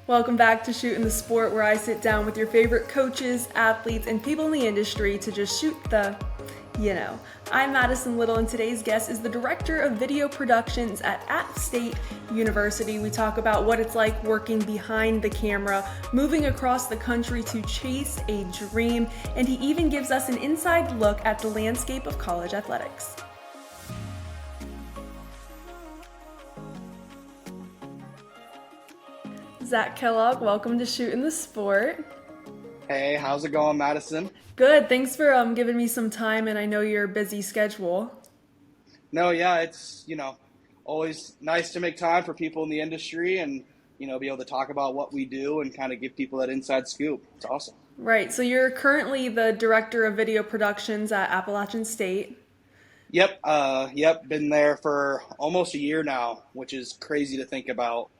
Welcome back to Shootin' the Sport, where I sit down with your favorite coaches, athletes, and people in the industry to just shoot the, I'm Matison Little, and today's guest is the Director of Video Productions at App State University. We talk about what it's like working behind the camera, moving across the country to chase a dream, and he even gives us an inside look at the landscape of college athletics. Zack Kellogg, welcome to Shootin' the Sport. Hey, how's it going, Madison? Good, thanks for giving me some time, and I know your busy schedule. No, yeah, it's, always nice to make time for people in the industry and, be able to talk about what we do and kind of give people that inside scoop. It's awesome. Right, so you're currently the Director of Video Productions at Appalachian State. Yep, been there for almost a year now, which is crazy to think about.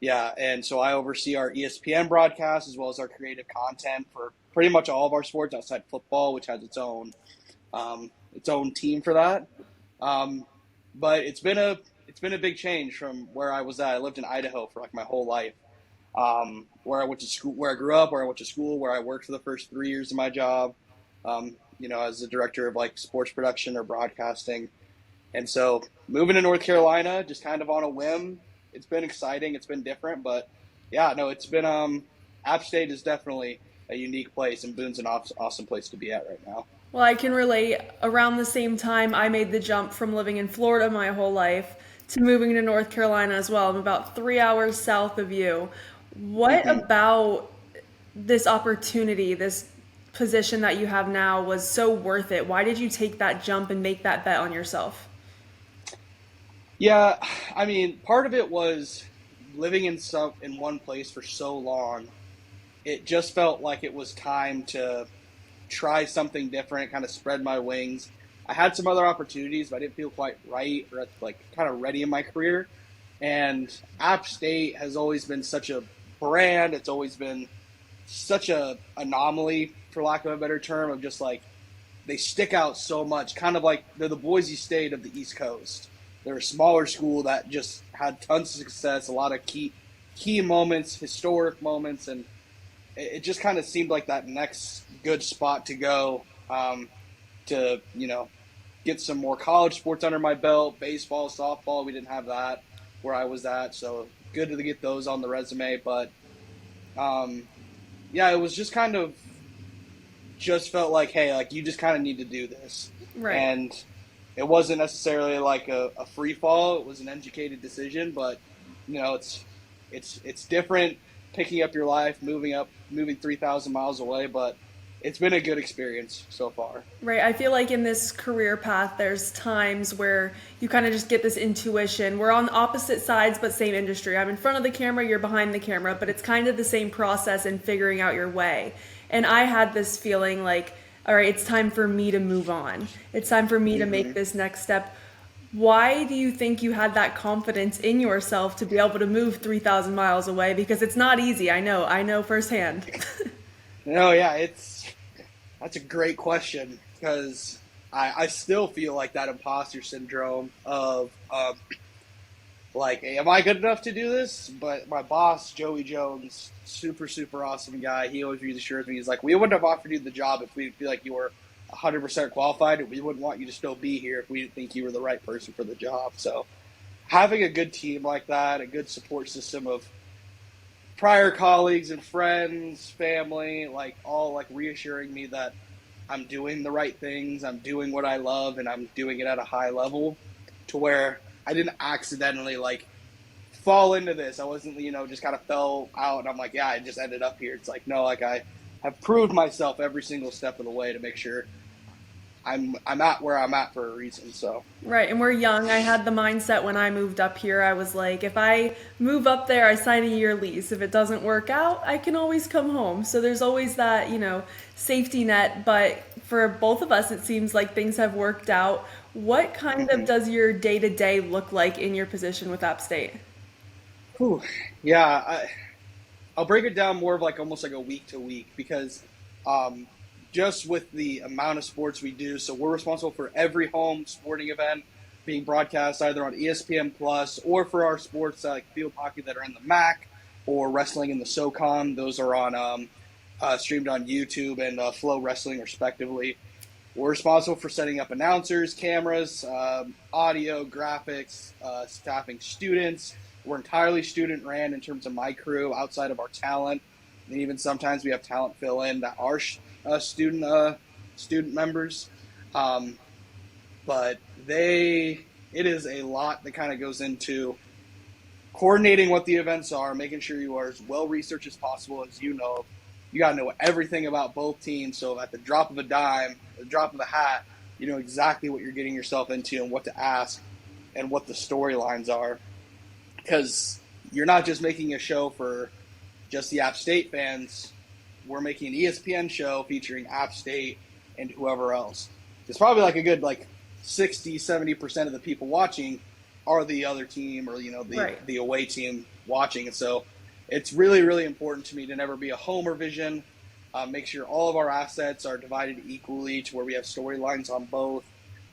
Yeah, and so I oversee our ESPN broadcast as well as our creative content for pretty much all of our sports outside football, which has its own team for that. But it's been a big change from where I was at. I lived in Idaho for like my whole life, where I went to school, where I grew up, where I went to school, where I worked for the first 3 years of my job, as the director of like sports production or broadcasting. And so moving to North Carolina, just kind of on a whim. It's been exciting. It's been different, but yeah, no, it's been, App State is definitely a unique place, and Boone's an awesome place to be at right now. Well, I can relate. Around the same time, I made the jump from living in Florida my whole life to moving to North Carolina as well. I'm about 3 hours south of you. What about this opportunity, this position that you have now was so worth it? Why did you take that jump and make that bet on yourself? Yeah, I mean, part of it was living in one place for so long. It just felt like it was time to try something different, kind of spread my wings. I had some other opportunities, but I didn't feel quite right or like kind of ready in my career. And App State has always been such a brand. It's always been such a anomaly, for lack of a better term, of just like they stick out so much, kind of like they're the Boise State of the East Coast. They're a smaller school that just had tons of success, a lot of key moments, historic moments, and it just kind of seemed like that next good spot to go to, get some more college sports under my belt, baseball, softball. We didn't have that where I was at, so good to get those on the resume. But, yeah, it was just kind of just felt like, hey, like you just kind of need to do this. Right. And it wasn't necessarily like a free fall. It was an educated decision, but it's different picking up your life, moving 3,000 miles away, but it's been a good experience so far. Right. I feel like in this career path, there's times where you kind of just get this intuition. We're on opposite sides, but same industry. I'm in front of the camera, you're behind the camera, but it's kind of the same process in figuring out your way. And I had this feeling like, all right, it's time for me to move on. It's time for me to make this next step. Why do you think you had that confidence in yourself to be able to move 3,000 miles away? Because it's not easy. I know firsthand. No, yeah, that's a great question because I still feel like that imposter syndrome of like, hey, am I good enough to do this? But my boss, Joey Jones, super, super awesome guy. He always reassures me. He's like, we wouldn't have offered you the job if we feel like you were 100% qualified. And we wouldn't want you to still be here if we didn't think you were the right person for the job. So having a good team like that, a good support system of prior colleagues and friends, family, like all like reassuring me that I'm doing the right things, I'm doing what I love, and I'm doing it at a high level to where I didn't accidentally like fall into this. I wasn't, just kind of fell out and I'm like, yeah, I just ended up here. It's like, no, like I have proved myself every single step of the way to make sure I'm at where I'm at for a reason. So Right, and we're young. I had the mindset when I moved up here. I was like, if I move up there, I sign a year lease. If it doesn't work out, I can always come home. So there's always that, safety net. But for both of us, it seems like things have worked out. What kind of does your day-to-day look like in your position with App State? whew, yeah, I'll break it down more of like almost like a week to week because just with the amount of sports we do, so we're responsible for every home sporting event being broadcast either on ESPN Plus or for our sports like field hockey that are in the MAC or Wrestling in the SoCon. Those are on streamed on YouTube and Flow Wrestling, respectively. We're responsible for setting up announcers, cameras, audio, graphics, staffing students. We're entirely student ran in terms of my crew, outside of our talent, and even sometimes we have talent fill in that are student members. But it is a lot that kind of goes into coordinating what the events are, making sure you are as well researched as possible. As you know, you got to know everything about both teams. So at the drop of a dime, the drop of a hat, you know exactly what you're getting yourself into and what to ask and what the storylines are. Because you're not just making a show for just the App State fans. We're making an ESPN show featuring App State and whoever else. It's probably like a good 60-70% of the people watching are the other team, or the away team watching. And so it's really, really important to me to never be a homer vision. Make sure all of our assets are divided equally to where we have storylines on both.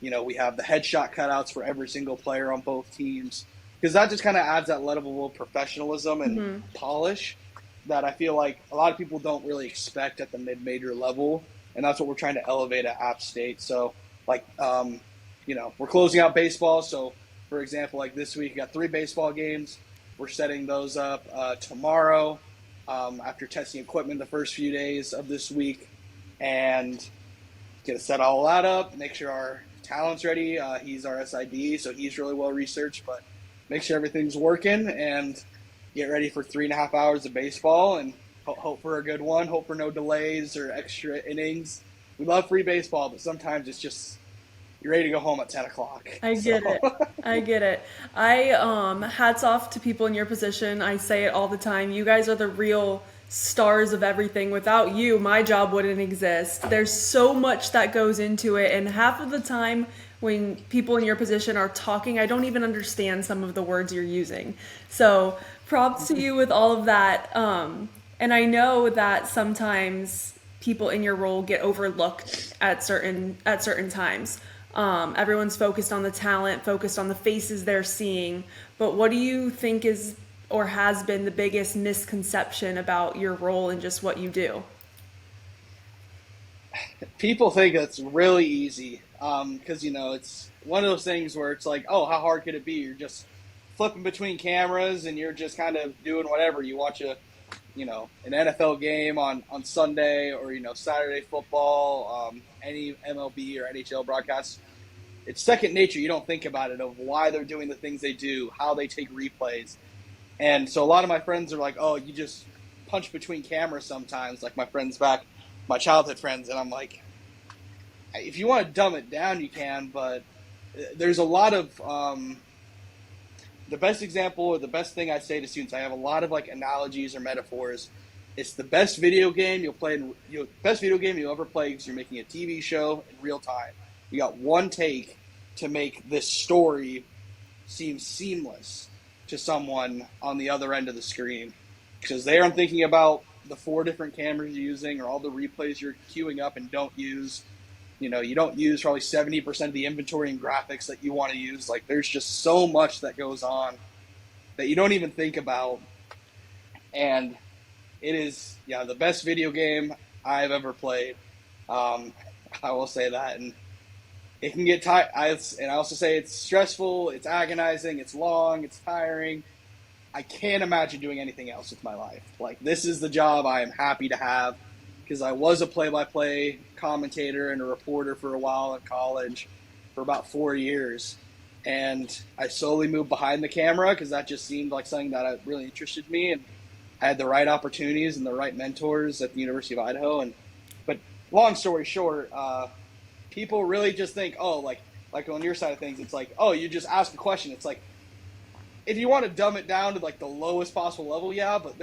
We have the headshot cutouts for every single player on both teams, because that just kind of adds that level of professionalism and polish that I feel like a lot of people don't really expect at the mid-major level, and that's what we're trying to elevate at App State. So, we're closing out baseball. So, for example, like this week, we got 3 baseball games. We're setting those up tomorrow after testing equipment the first few days of this week, and get to set all that up, make sure our talent's ready. He's our SID, so he's really well researched, but make sure everything's working and get ready for 3.5 hours of baseball and hope for a good one, hope for no delays or extra innings. We love free baseball, but sometimes it's just you're ready to go home at 10 o'clock. I get it. I get it. Hats off to people in your position. I say it all the time. You guys are the real stars of everything. Without you, my job wouldn't exist. There's so much that goes into it, and half of the time when people in your position are talking, I don't even understand some of the words you're using. So props to you with all of that. And I know that sometimes people in your role get overlooked at certain times. Everyone's focused on the talent, focused on the faces they're seeing. But what do you think is or has been the biggest misconception about your role and just what you do? People think it's really easy because, it's one of those things where it's like, oh, how hard could it be? You're just flipping between cameras and you're just kind of doing whatever. You watch an NFL game on Sunday, or, Saturday football, any MLB or NHL broadcasts. It's second nature. You don't think about it, of why they're doing the things they do, how they take replays. And so a lot of my friends are like, oh, you just punch between cameras sometimes, like my childhood friends. And I'm like, if you want to dumb it down, you can, but there's a lot of the best example, or the best thing I say to students, I have a lot of analogies or metaphors. It's the best video game best video game you'll ever play, because you're making a TV show in real time. You got one take to make this story seem seamless to someone on the other end of the screen, because they aren't thinking about the 4 different cameras you're using or all the replays you're queuing up and don't use. You don't use probably 70% of the inventory and graphics that you want to use. There's just so much that goes on that you don't even think about. And it is, the best video game I've ever played. I will say that. And it can get tired. And I also say it's stressful, it's agonizing, it's long, it's tiring. I can't imagine doing anything else with my life. This is the job I am happy to have, because I was a play-by-play commentator and a reporter for a while in college for about 4 years. And I slowly moved behind the camera because that just seemed like something that really interested me. And I had the right opportunities and the right mentors at the University of Idaho. But long story short, people really just think, oh, like on your side of things, it's like, oh, you just ask a question. It's like, if you want to dumb it down to the lowest possible level, yeah, but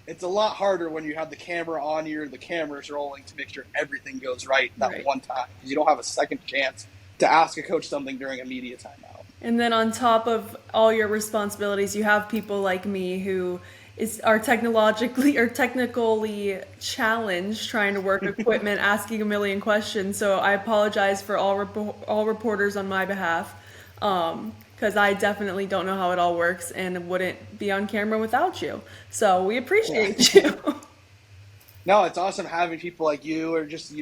it's a lot harder when you have the camera on you, the camera's rolling, to make sure everything goes right that one time, because you don't have a second chance to ask a coach something during a media timeout. And then on top of all your responsibilities, you have people like me who are technically challenged trying to work equipment, asking a million questions. So I apologize for all reporters on my behalf. because I definitely don't know how it all works and wouldn't be on camera without you. So we Yeah. appreciate you. No, it's awesome having people like you, or just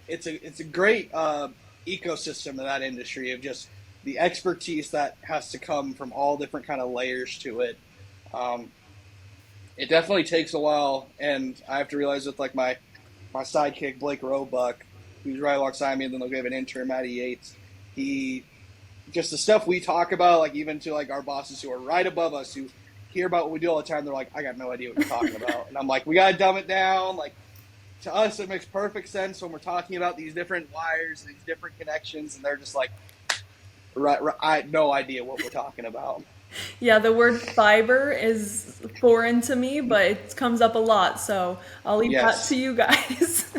it's a great ecosystem in that industry of just the expertise that has to come from all different kind of layers to it. Um, it definitely takes a while, and I have to realize with like my sidekick Blake Roebuck, who's right alongside me, and then they'll give an intern Matty Yates. He just the stuff we talk about, like even to like our bosses who are right above us, who hear about what we do all the time, they're like, I got no idea what you're talking about, and I'm like, we gotta dumb it down. Like to us, it makes perfect sense when we're talking about these different wires, these different connections, and they're just like, right, I had no idea what we're talking about. Yeah, the word fiber is foreign to me, but it comes up a lot, so I'll leave that to Yes, you guys.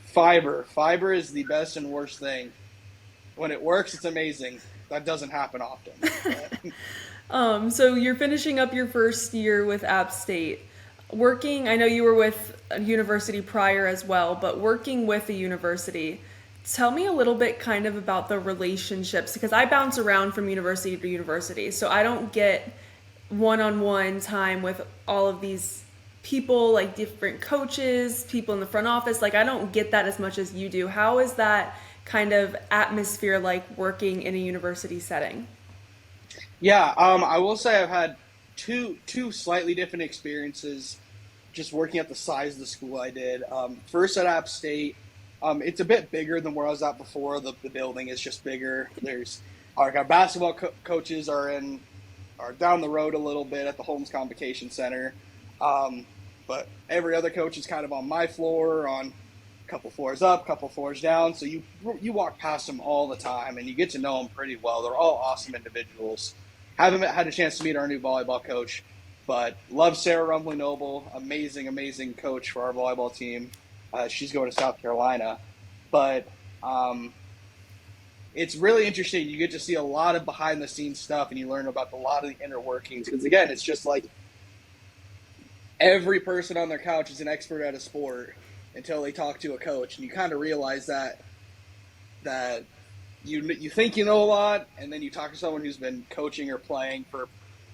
fiber is the best and worst thing. When it works, it's amazing. That doesn't happen often. But So you're finishing up your first year with App State. Working, I know you were with a university prior as well, but working with a university, tell me a little bit kind of about the relationships because I bounce around from university to university. So I don't get one-on-one time with all of these people, like different coaches, people in the front office. Like I don't get that as much as you do. How is that kind of atmosphere like working in a university setting? yeah, I will say I've had two slightly different experiences just working at the size of the school I did. First at App State, it's a bit bigger than where I was at before. The building is just bigger. There's our basketball coaches are down the road a little bit at the Holmes Convocation Center, but every other coach is kind of on my floor, on a couple floors up, couple floors down. So you walk past them all the time, and you get to know them pretty well. They're all awesome individuals. Haven't had a chance to meet our new volleyball coach, but love Sarah Rumley Noble, amazing coach for our volleyball team. She's going to South Carolina, but it's really interesting. You get to see a lot of behind the scenes stuff, and you learn about a lot of the inner workings. Because again, it's just like every person on their couch is an expert at a sport until they talk to a coach, and you kind of realize that you think you know a lot, and then you talk to someone who's been coaching or playing for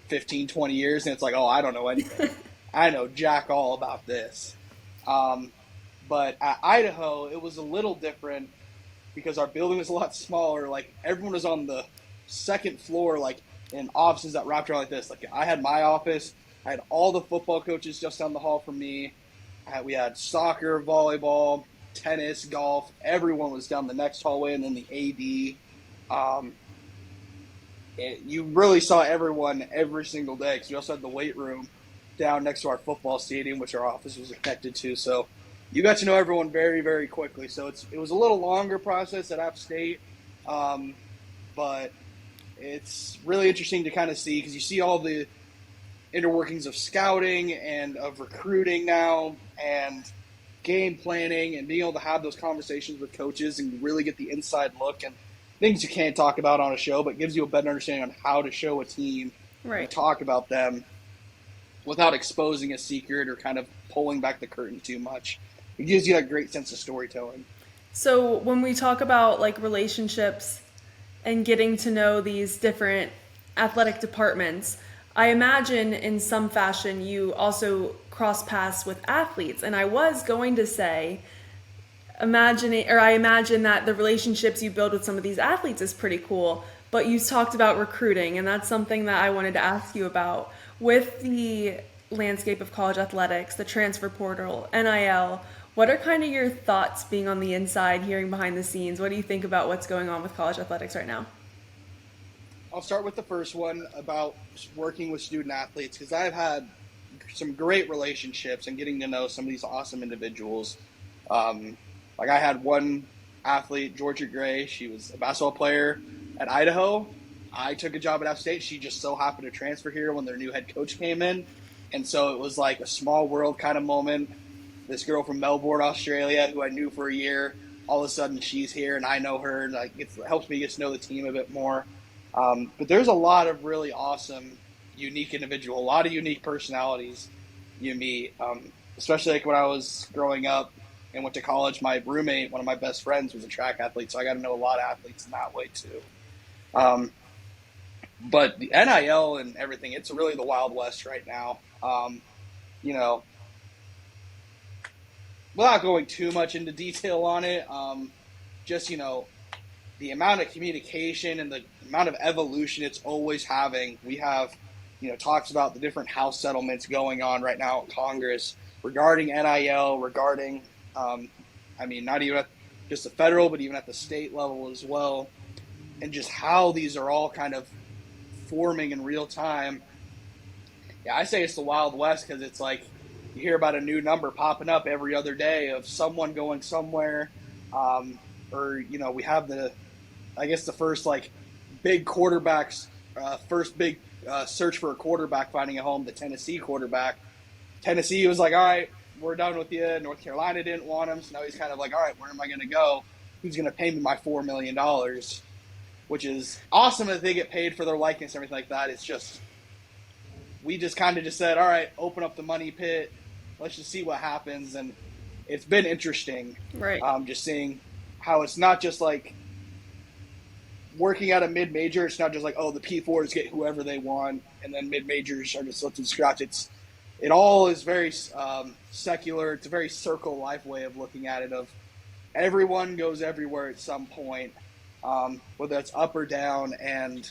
15, 20 years, and it's like, oh, I don't know anything. I know jack all about this. But at Idaho, it was a little different because our building was a lot smaller. Like everyone was on the second floor, like in offices that wrapped around like this. Like I had my office, I had all the football coaches just down the hall from me. We had soccer, volleyball, tennis, golf. Everyone was down the next hallway, and then the AD. You really saw everyone every single day because we also had the weight room down next to our football stadium, which our office was connected to. So you got to know everyone very quickly. So it was a little longer process at App State, but it's really interesting to kind of see because you see all the inner workings of scouting and of recruiting now and game planning and being able to have those conversations with coaches and really get the inside look and things you can't talk about on a show, but gives you a better understanding on how to show a team and Right. talk about them without exposing a secret or kind of pulling back the curtain too much. It gives you that great sense of storytelling. So when we talk about like relationships and getting to know these different athletic departments, I imagine in some fashion you also cross paths with athletes. And I was going to say, I imagine that the relationships you build with some of these athletes is pretty cool. But you talked about recruiting, and that's something that I wanted to ask you about. With the landscape of college athletics, the transfer portal, NIL, what are kind of your thoughts being on the inside, hearing behind the scenes? What do you think about what's going on with college athletics right now? I'll start with the first one about working with student athletes because I've had some great relationships and getting to know some of these awesome individuals. Like I had one athlete, Georgia Gray. She was a basketball player at Idaho. I took a job at App State. She just so happened to transfer here when their new head coach came in. And so it was like a small world kind of moment. This girl from Melbourne, Australia, who I knew for a year, all of a sudden she's here and I know her, and like it helps me get to know the team a bit more. But there's a lot of really awesome, unique individuals, a lot of unique personalities you meet. Especially like when I was growing up and went to college, my roommate, one of my best friends, was a track athlete, so I got to know a lot of athletes in that way too. But the NIL and everything, it's really the Wild West right now. You know, without going too much into detail on it, just, you know, the amount of communication and the amount of evolution it's always having. We have, you know, talks about the different House settlements going on right now in Congress regarding NIL, regarding, I mean, not even at just the federal, but even at the state level as well. And just how these are all kind of forming in real time. Yeah, I say it's the Wild West because it's like you hear about a new number popping up every other day of someone going somewhere. Or, you know, we have I guess the first like big quarterbacks, first big search for a quarterback finding a home, the Tennessee quarterback. Tennessee was like, all right, we're done with you. North Carolina didn't want him. So now he's kind of like, all right, where am I going to go? Who's going to pay me my $4 million? Which is awesome that they get paid for their likeness and everything like that. It's just, we just kind of just said, all right, open up the money pit. Let's just see what happens. And it's been interesting. Right. Just seeing how it's not just like working at a mid-major. It's not just like, oh, the P4s get whoever they want, and then mid-majors are just left to scratch. It all is very secular. It's a very circle life way of looking at it, of everyone goes everywhere at some point, whether it's up or down. And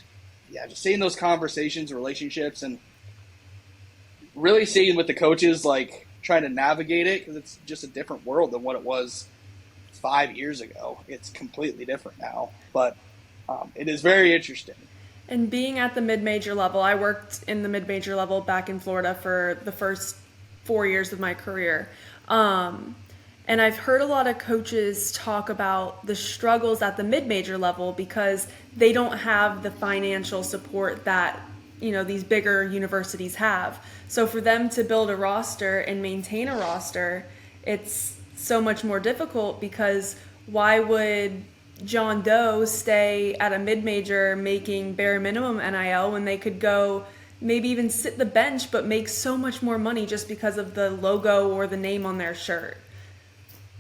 yeah, just seeing those conversations, relationships, and really seeing with the coaches, like trying to navigate it, because it's just a different world than what it was 5 years ago. It's completely different now, but it is very interesting. And being at the mid-major level, I worked in the mid-major level back in Florida for the first 4 years of my career. And I've heard a lot of coaches talk about the struggles at the mid-major level because they don't have the financial support that, you know, these bigger universities have. So for them to build a roster and maintain a roster, it's so much more difficult, because why would John Doe stay at a mid-major making bare minimum NIL when they could go maybe even sit the bench but make so much more money just because of the logo or the name on their shirt?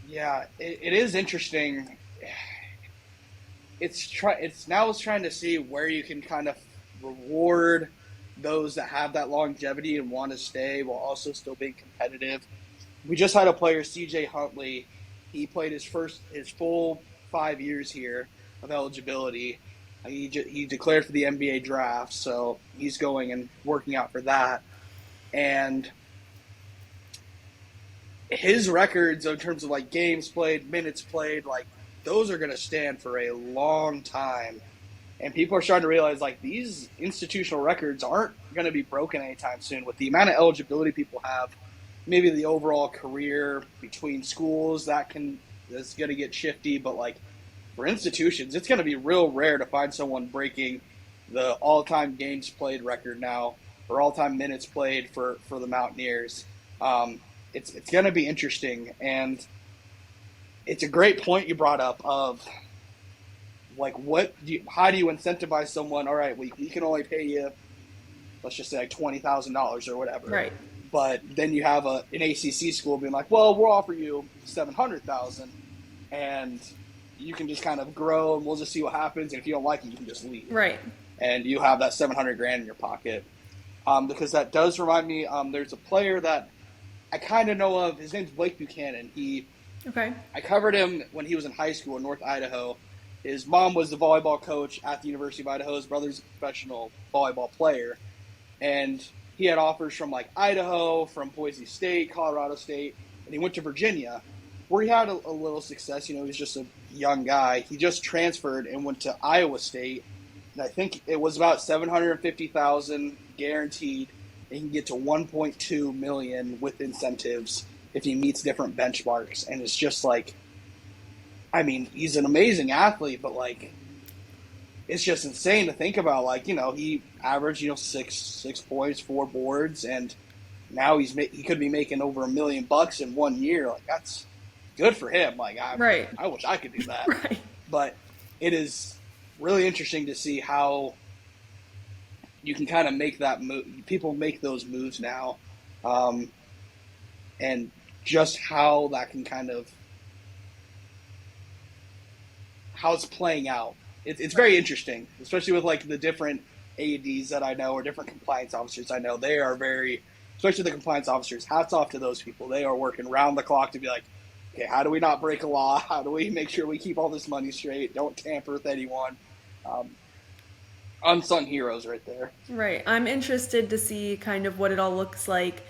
Yeah, it is interesting. It's trying to see where you can kind of reward those that have that longevity and want to stay while also still being competitive. We just had a player, CJ Huntley. He played his full 5 years here of eligibility. He declared for the NBA draft, so he's going and working out for that. And his records in terms of like games played, minutes played, like those are going to stand for a long time. And people are starting to realize like these institutional records aren't going to be broken anytime soon. With the amount of eligibility people have, maybe the overall career between schools, that's going to get shifty. But like for institutions, it's going to be real rare to find someone breaking the all-time games played record now, or all-time minutes played for the Mountaineers. It's going to be interesting, and it's a great point you brought up of like how do you incentivize someone? All right, we can only pay you, let's just say like $20,000 or whatever. Right. But then you have an ACC school being like, well, we'll offer you $700,000, and you can just kind of grow, and we'll just see what happens. And if you don't like it, you can just leave. Right. And you have that $700,000 in your pocket. Because that does remind me, there's a player that I kind of know of. His name's Blake Buchanan. I covered him when he was in high school in North Idaho. His mom was the volleyball coach at the University of Idaho. His brother's a professional volleyball player. And he had offers from like Idaho, from Boise State, Colorado State, and he went to Virginia, where he had a little success. You know, he was just a young guy. He just transferred and went to Iowa State, and I think it was about $750,000 guaranteed. And he can get to $1.2 million with incentives if he meets different benchmarks. And it's just like, I mean, he's an amazing athlete, but like, it's just insane to think about. Like, you know, he averaged, you know, six points, 4 boards, and now he could be making over $1 million in 1 year. Like, that's good for him. Like, I wish I could do that. Right. But it is really interesting to see how you can kind of make that move. People make those moves now, and just how that can kind of how it's playing out. It's very interesting, especially with like the different ADs that I know or different compliance officers I know, they are very, especially the compliance officers, hats off to those people. They are working round the clock to be like, okay, how do we not break a law? How do we make sure we keep all this money straight? Don't tamper with anyone. Unsung heroes right there. Right. I'm interested to see kind of what it all looks like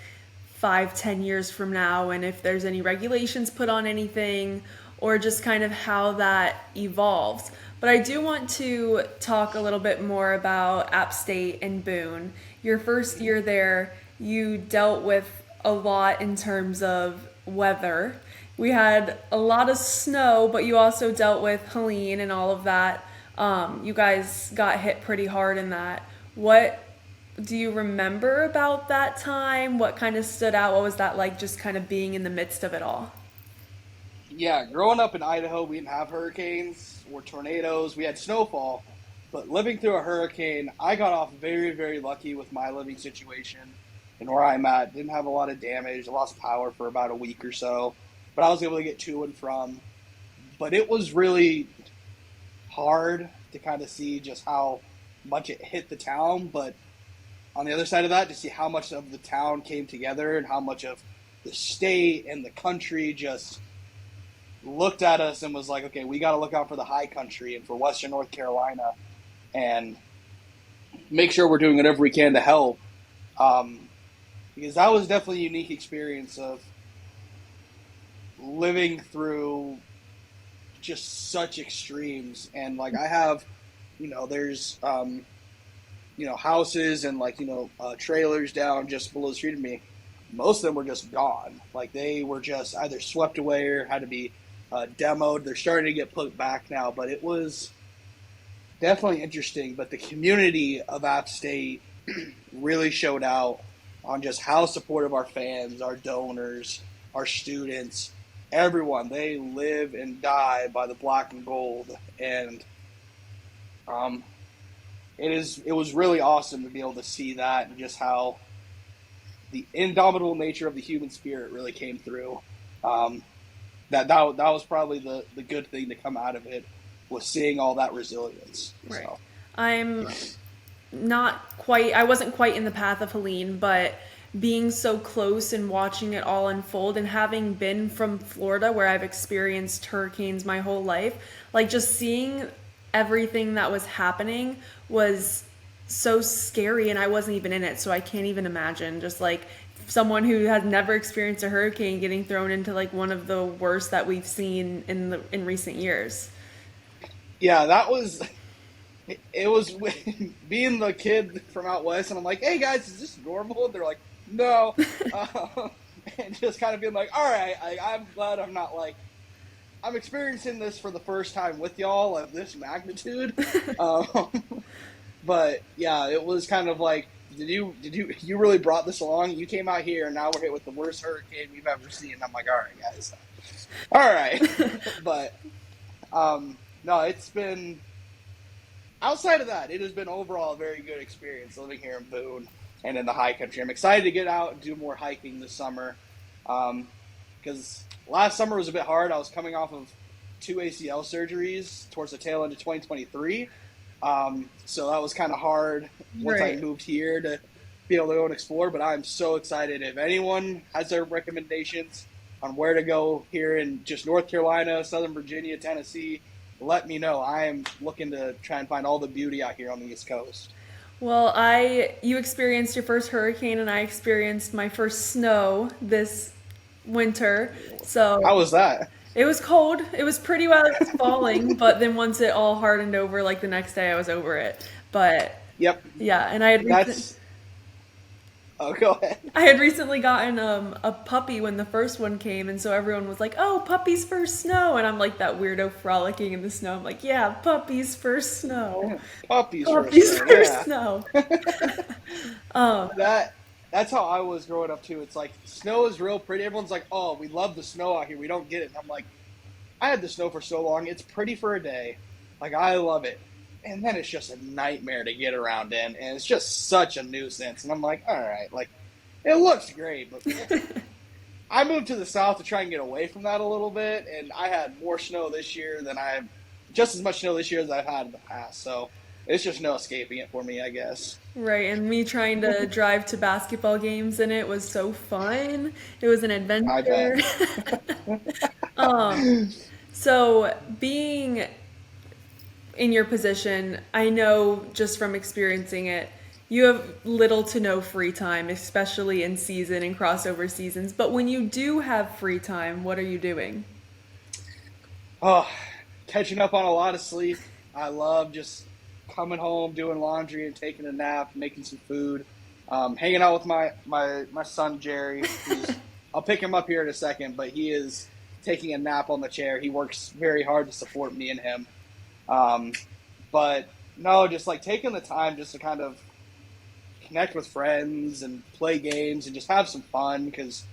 5, 10 years from now, and if there's any regulations put on anything, or just kind of how that evolves. But I do want to talk a little bit more about App State and Boone. Your first year there, you dealt with a lot in terms of weather. We had a lot of snow, but you also dealt with Helene and all of that. You guys got hit pretty hard in that. What do you remember about that time? What kind of stood out? What was that like, just kind of being in the midst of it all? Yeah, growing up in Idaho, we didn't have hurricanes or tornadoes. We had snowfall. But living through a hurricane, I got off very, very lucky with my living situation and where I'm at. Didn't have a lot of damage. I lost power for about a week or so. But I was able to get to and from. But it was really hard to kind of see just how much it hit the town. But on the other side of that, to see how much of the town came together and how much of the state and the country just looked at us and was like, okay, we got to look out for the high country and for Western North Carolina and make sure we're doing whatever we can to help. Because that was definitely a unique experience of living through just such extremes. And like I have, there's, houses and trailers down just below the street of me. Most of them were just gone. Like they were just either swept away or had to be demoed. They're starting to get put back now, but it was definitely interesting. But the community of App State really showed out on just how supportive our fans, our donors, our students, everyone. They live and die by the black and gold, and it was really awesome to be able to see that and just how the indomitable nature of the human spirit really came through. That was probably the good thing to come out of it, was seeing all that resilience. Right. So. I wasn't quite in the path of Helene, but being so close and watching it all unfold, and having been from Florida where I've experienced hurricanes my whole life, like just seeing everything that was happening was so scary, and I wasn't even in it, so I can't even imagine just like someone who has never experienced a hurricane getting thrown into like one of the worst that we've seen in recent years. Yeah, that was it was being the kid from out west, and I'm like, hey guys, is this normal? And they're like, no. And just kind of being like, all right, I'm glad I'm not like, I'm experiencing this for the first time with y'all of this magnitude. But yeah, it was kind of like, you really brought this along? You came out here and now we're hit with the worst hurricane we've ever seen. I'm like, all right, guys. All right. But no, it's been, outside of that, it has been overall a very good experience living here in Boone and in the high country. I'm excited to get out and do more hiking this summer. Because last summer was a bit hard. I was coming off of 2 ACL surgeries towards the tail end of 2023. So that was kind of hard once I moved here to be able to go and explore. But I'm so excited. If anyone has their recommendations on where to go here in just North Carolina, Southern Virginia, Tennessee, let me know. I am looking to try and find all the beauty out here on the East Coast. Well, you experienced your first hurricane, and I experienced my first snow this winter. So how was that? It was cold. It was pretty while it was falling, but then once it all hardened over, like the next day I was over it. But yep. Yeah, and I had Oh, go ahead. I had recently gotten a puppy when the first one came, and so everyone was like, "Oh, puppy's first snow," and I'm like that weirdo frolicking in the snow. I'm like, "Yeah, puppy's first snow." Puppies first snow. That's how I was growing up too. It's like snow is real pretty. Everyone's like, "Oh, we love the snow out here. We don't get it." And I'm like, I had the snow for so long. It's pretty for a day. Like I love it. And then it's just a nightmare to get around in, and it's just such a nuisance. And I'm like, all right, like, it looks great, but I moved to the south to try and get away from that a little bit, and I had more snow this year than just as much snow this year as I've had in the past. So it's just no escaping it for me, I guess. Right, and me trying to drive to basketball games in it was so fun. It was an I adventure. bet. Um, so being in your position, I know just from experiencing it, you have little to no free time, especially in season and crossover seasons. But when you do have free time, what are you doing? Oh, catching up on a lot of sleep. I love just coming home, doing laundry, and taking a nap, making some food, hanging out with my son Jerry. Who's I'll pick him up here in a second, but he is taking a nap on the chair. He works very hard to support me and him. Um, but no, just like taking the time just to kind of connect with friends and play games and just have some fun because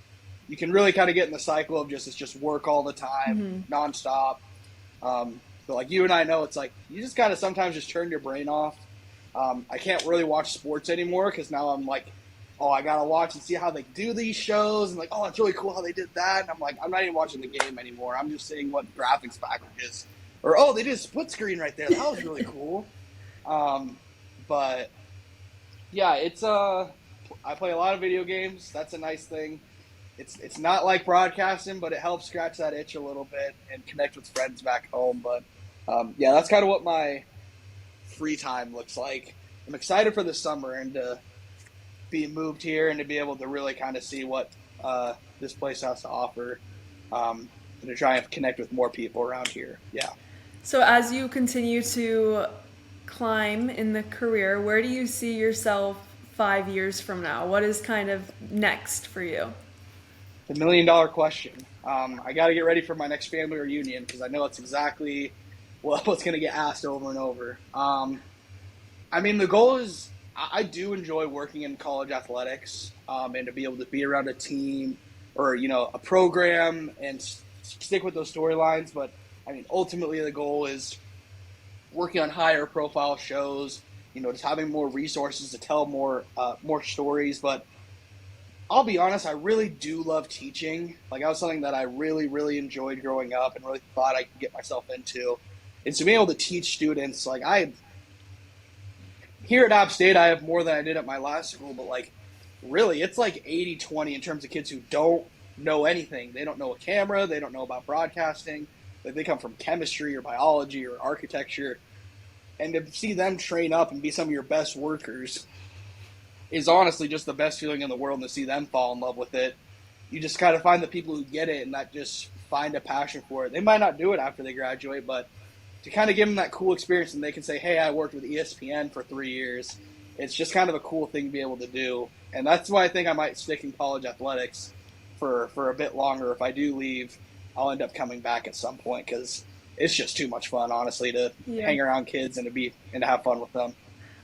you can really kind of get in the cycle of just it's just work all the time, Hmm. nonstop. But like you and I know, it's like you just gotta sometimes just turn your brain off. I can't really watch sports anymore because now I'm like, oh, I gotta watch and see how they do these shows, and like, oh, it's really cool how they did that. And I'm like, I'm not even watching the game anymore. I'm just seeing what graphics package is, or oh, they did a split screen right there. That was really cool. Um, but yeah, it's I play a lot of video games. That's a nice thing. It's not like broadcasting, but it helps scratch that itch a little bit and connect with friends back home. But yeah, that's kind of what my free time looks like. I'm excited for the summer and to be moved here and to be able to really kind of see what this place has to offer, and to try and connect with more people around here. Yeah. So as you continue to climb in the career, where do you see yourself 5 years from now? What is kind of next for you? The $1 million question. I got to get ready for my next family reunion because I know it's exactly what's going to get asked over and over. I mean, the goal is I do enjoy working in college athletics, and to be able to be around a team or a program and stick with those storylines. But I mean, ultimately, the goal is working on higher profile shows. Just having more resources to tell more stories. But I'll be honest, I really do love teaching. Like, that was something that I really, really enjoyed growing up and really thought I could get myself into. And to be able to teach students, like, here at App State, I have more than I did at my last school, but, like, really, it's like 80-20 in terms of kids who don't know anything. They don't know a camera, they don't know about broadcasting. Like, they come from chemistry or biology or architecture. And to see them train up and be some of your best workers is honestly just the best feeling in the world, to see them fall in love with it. You just kind of find the people who get it and that just find a passion for it. They might not do it after they graduate, but to kind of give them that cool experience and they can say, hey, I worked with ESPN for 3 years. It's just kind of a cool thing to be able to do. And that's why I think I might stick in college athletics for a bit longer. If I do leave, I'll end up coming back at some point because it's just too much fun, honestly, to Yeah. hang around kids and to have fun with them.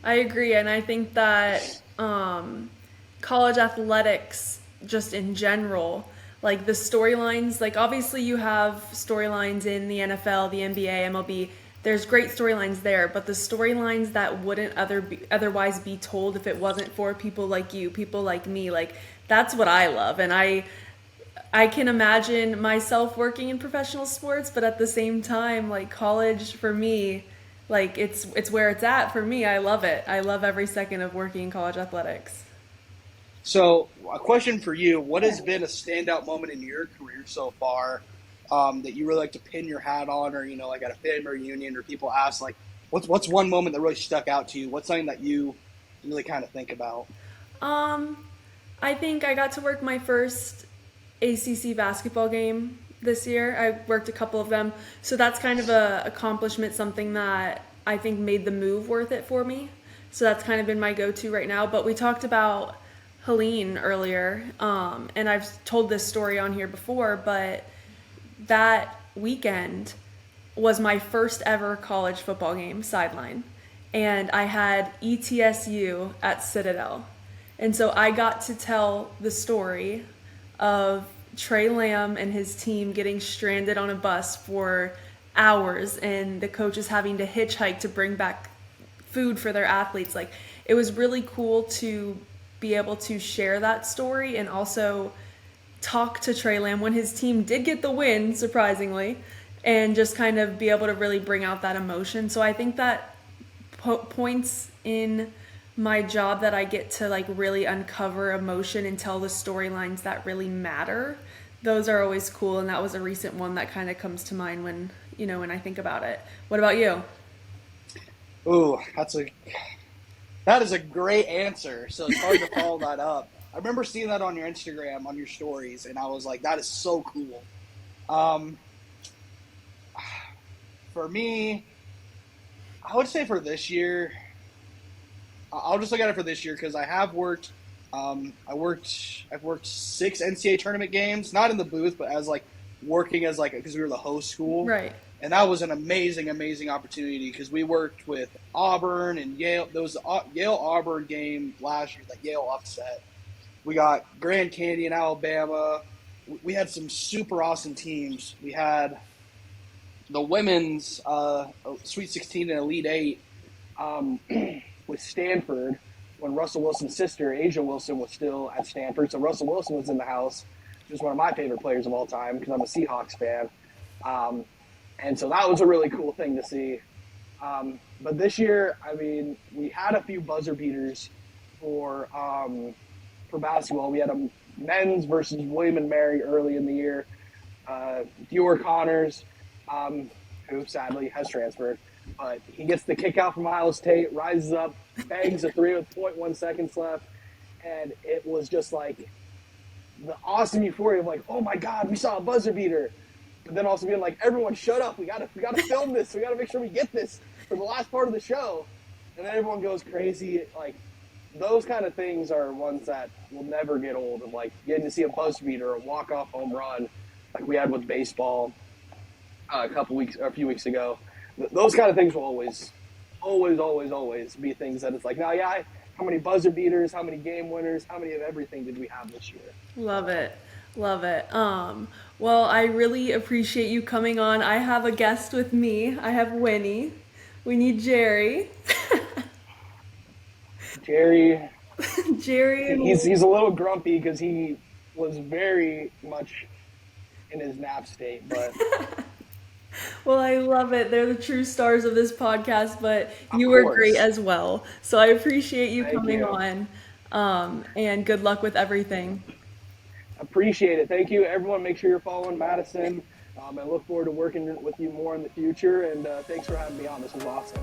I agree, and I think that college athletics, just in general, like the storylines, like obviously you have storylines in the NFL, the NBA, MLB. There's great storylines there, but the storylines that wouldn't otherwise be told if it wasn't for people like you, people like me, like that's what I love, and I can imagine myself working in professional sports, but at the same time, like college for me, like it's where it's at for me. I love it. I love every second of working in college athletics. So, a question for you: what has been a standout moment in your career so far, that you really like to pin your hat on, or like at a family reunion, or people ask like, what's one moment that really stuck out to you? What's something that you really kind of think about? Um, I think I got to work my first ACC basketball game this year. I worked a couple of them, so that's kind of a accomplishment, something that I think made the move worth it for me. So that's kind of been my go-to right now. But we talked about Helene earlier, and I've told this story on here before, but that weekend was my first ever college football game sideline. And I had ETSU at Citadel. And so I got to tell the story of Trey Lamb and his team getting stranded on a bus for hours and the coaches having to hitchhike to bring back food for their athletes. Like, it was really cool to be able to share that story and also talk to Trey Lamb when his team did get the win, surprisingly, and just kind of be able to really bring out that emotion. So I think that points in my job that I get to like really uncover emotion and tell the storylines that really matter. Those are always cool, and that was a recent one that kind of comes to mind when, when I think about it. What about you? Ooh, that is a great answer. So it's hard to follow that up. I remember seeing that on your Instagram, on your stories, and I was like, that is so cool. For me, I would say for this year, I'll just look at it for this year because I have worked. I've worked 6 NCAA tournament games, not in the booth, but as like working as like because we were the host school, Right. and that was an amazing, amazing opportunity because we worked with Auburn and Yale. There was the Yale Auburn game last year, that Yale upset. We got Grand Canyon, Alabama. We had some super awesome teams. We had the women's Sweet 16 and Elite 8 with Stanford when Russell Wilson's sister, Asia Wilson, was still at Stanford. So Russell Wilson was in the house, which is one of my favorite players of all time because I'm a Seahawks fan. And so that was a really cool thing to see. But this year, I mean, we had a few buzzer beaters for basketball. We had a men's versus William and Mary early in the year. Dior Connors, who sadly has transferred, but he gets the kick out from Ohio State, rises up, bangs a 3 with 0.1 seconds left, and it was just like the awesome euphoria of like, oh my God, we saw a buzzer beater. But then also being like, everyone shut up, we gotta film this, we gotta make sure we get this for the last part of the show. And then everyone goes crazy. Like, those kind of things are ones that will never get old, of like getting to see a buzzer beater or a walk-off home run like we had with baseball a few weeks ago. Those kind of things will always be things that it's like, now, yeah, how many buzzer beaters, how many game winners, how many of everything did we have this year? Love it. Love it. Well, I really appreciate you coming on. I have a guest with me. I have Winnie. We need Jerry. Jerry, Jerry. he's a little grumpy because he was very much in his nap state, but Well, I love it. They're the true stars of this podcast, but of you were course. great as well. So I appreciate you Thank coming you. on. And good luck with everything. Appreciate it. Thank you, everyone. Make sure you're following Matison. I look forward to working with you more in the future, and thanks for having me on. This was awesome.